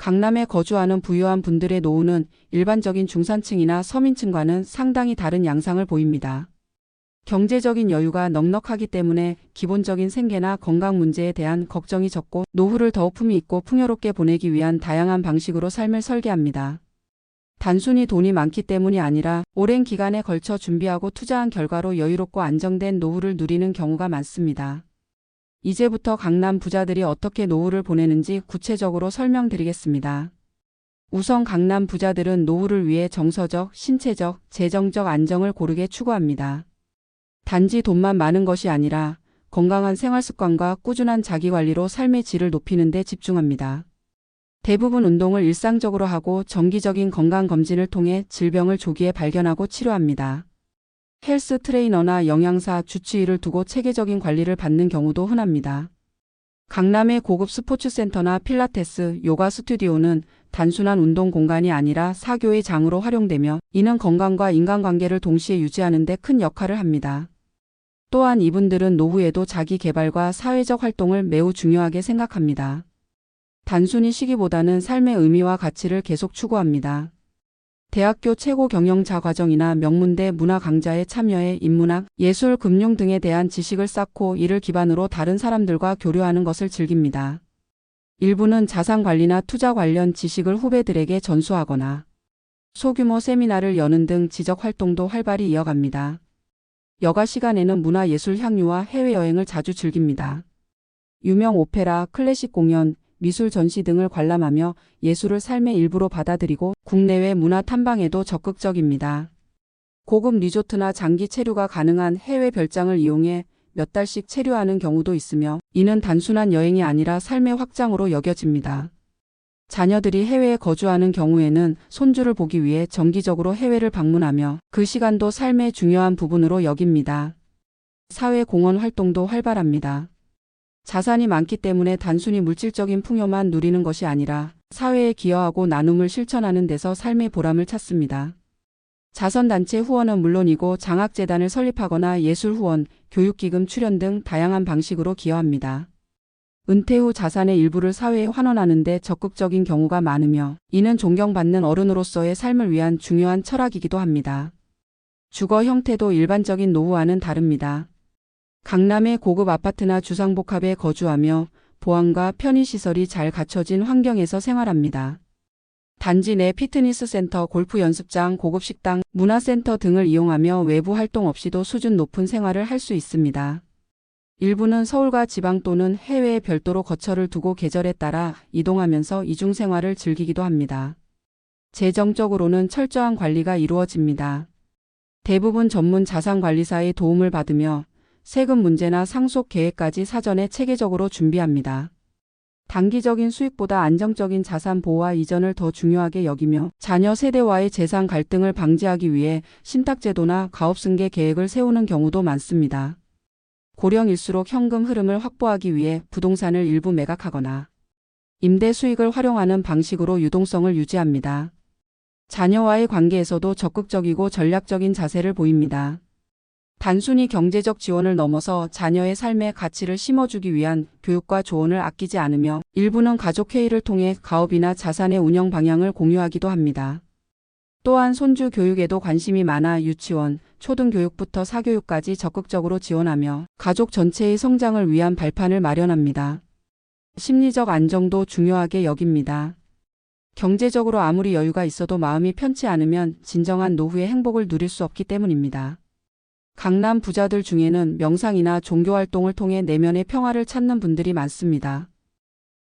강남에 거주하는 부유한 분들의 노후는 일반적인 중산층이나 서민층과는 상당히 다른 양상을 보입니다. 경제적인 여유가 넉넉하기 때문에 기본적인 생계나 건강 문제에 대한 걱정이 적고 노후를 더욱 품위 있고 풍요롭게 보내기 위한 다양한 방식으로 삶을 설계합니다. 단순히 돈이 많기 때문이 아니라 오랜 기간에 걸쳐 준비하고 투자한 결과로 여유롭고 안정된 노후를 누리는 경우가 많습니다. 이제부터 강남 부자들이 어떻게 노후를 보내는지 구체적으로 설명드리겠습니다. 우선 강남 부자들은 노후를 위해 정서적, 신체적, 재정적 안정을 고르게 추구합니다. 단지 돈만 많은 것이 아니라 건강한 생활 습관과 꾸준한 자기관리로 삶의 질을 높이는 데 집중합니다. 대부분 운동을 일상적으로 하고 정기적인 건강검진을 통해 질병을 조기에 발견하고 치료합니다. 헬스 트레이너나 영양사, 주치의를 두고 체계적인 관리를 받는 경우도 흔합니다. 강남의 고급 스포츠센터나 필라테스, 요가 스튜디오는 단순한 운동 공간이 아니라 사교의 장으로 활용되며 이는 건강과 인간관계를 동시에 유지하는 데 큰 역할을 합니다. 또한 이분들은 노후에도 자기 개발과 사회적 활동을 매우 중요하게 생각합니다. 단순히 쉬기보다는 삶의 의미와 가치를 계속 추구합니다. 대학교 최고 경영자 과정이나 명문대 문화 강좌에 참여해 인문학, 예술, 금융 등에 대한 지식을 쌓고 이를 기반으로 다른 사람들과 교류하는 것을 즐깁니다. 일부는 자산 관리나 투자 관련 지식을 후배들에게 전수하거나 소규모 세미나를 여는 등 지적 활동도 활발히 이어갑니다. 여가 시간에는 문화 예술 향유와 해외여행을 자주 즐깁니다. 유명 오페라, 클래식 공연, 미술 전시 등을 관람하며 예술을 삶의 일부로 받아들이고 국내외 문화 탐방에도 적극적입니다. 고급 리조트나 장기 체류가 가능한 해외 별장을 이용해 몇 달씩 체류하는 경우도 있으며 이는 단순한 여행이 아니라 삶의 확장으로 여겨집니다. 자녀들이 해외에 거주하는 경우에는 손주를 보기 위해 정기적으로 해외를 방문하며 그 시간도 삶의 중요한 부분으로 여깁니다. 사회 공헌 활동도 활발합니다. 자산이 많기 때문에 단순히 물질적인 풍요만 누리는 것이 아니라 사회에 기여하고 나눔을 실천하는 데서 삶의 보람을 찾습니다. 자선단체 후원은 물론이고 장학재단을 설립하거나 예술후원, 교육기금 출연 등 다양한 방식으로 기여합니다. 은퇴 후 자산의 일부를 사회에 환원하는 데 적극적인 경우가 많으며 이는 존경받는 어른으로서의 삶을 위한 중요한 철학이기도 합니다. 주거 형태도 일반적인 노후와는 다릅니다. 강남의 고급 아파트나 주상복합에 거주하며 보안과 편의시설이 잘 갖춰진 환경에서 생활합니다. 단지 내 피트니스 센터, 골프 연습장, 고급 식당, 문화센터 등을 이용하며 외부 활동 없이도 수준 높은 생활을 할 수 있습니다. 일부는 서울과 지방 또는 해외에 별도로 거처를 두고 계절에 따라 이동하면서 이중생활을 즐기기도 합니다. 재정적으로는 철저한 관리가 이루어집니다. 대부분 전문 자산관리사의 도움을 받으며 세금 문제나 상속 계획까지 사전에 체계적으로 준비합니다. 단기적인 수익보다 안정적인 자산 보호와 이전을 더 중요하게 여기며 자녀 세대와의 재산 갈등을 방지하기 위해 신탁제도나 가업승계 계획을 세우는 경우도 많습니다. 고령일수록 현금 흐름을 확보하기 위해 부동산을 일부 매각하거나 임대 수익을 활용하는 방식으로 유동성을 유지합니다. 자녀와의 관계에서도 적극적이고 전략적인 자세를 보입니다. 단순히 경제적 지원을 넘어서 자녀의 삶의 가치를 심어주기 위한 교육과 조언을 아끼지 않으며 일부는 가족회의를 통해 가업이나 자산의 운영 방향을 공유하기도 합니다. 또한 손주 교육에도 관심이 많아 유치원, 초등교육부터 사교육까지 적극적으로 지원하며 가족 전체의 성장을 위한 발판을 마련합니다. 심리적 안정도 중요하게 여깁니다. 경제적으로 아무리 여유가 있어도 마음이 편치 않으면 진정한 노후의 행복을 누릴 수 없기 때문입니다. 강남 부자들 중에는 명상이나 종교활동을 통해 내면의 평화를 찾는 분들이 많습니다.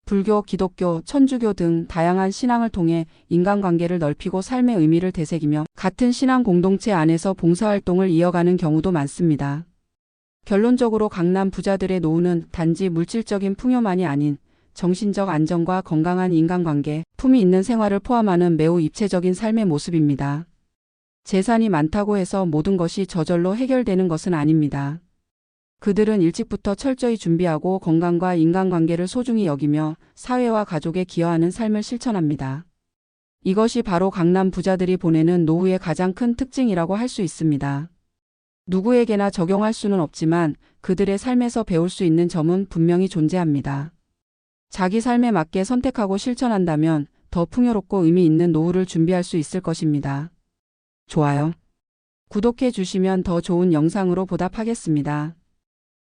불교, 기독교, 천주교 등 다양한 신앙을 통해 인간관계를 넓히고 삶의 의미를 되새기며 같은 신앙 공동체 안에서 봉사활동을 이어가는 경우도 많습니다. 결론적으로 강남 부자들의 노후는 단지 물질적인 풍요만이 아닌 정신적 안정과 건강한 인간관계, 품위 있는 생활을 포함하는 매우 입체적인 삶의 모습입니다. 재산이 많다고 해서 모든 것이 저절로 해결되는 것은 아닙니다. 그들은 일찍부터 철저히 준비하고 건강과 인간관계를 소중히 여기며 사회와 가족에 기여하는 삶을 실천합니다. 이것이 바로 강남 부자들이 보내는 노후의 가장 큰 특징이라고 할 수 있습니다. 누구에게나 적용할 수는 없지만 그들의 삶에서 배울 수 있는 점은 분명히 존재합니다. 자기 삶에 맞게 선택하고 실천한다면 더 풍요롭고 의미 있는 노후를 준비할 수 있을 것입니다. 좋아요. 구독해 주시면 더 좋은 영상으로 보답하겠습니다.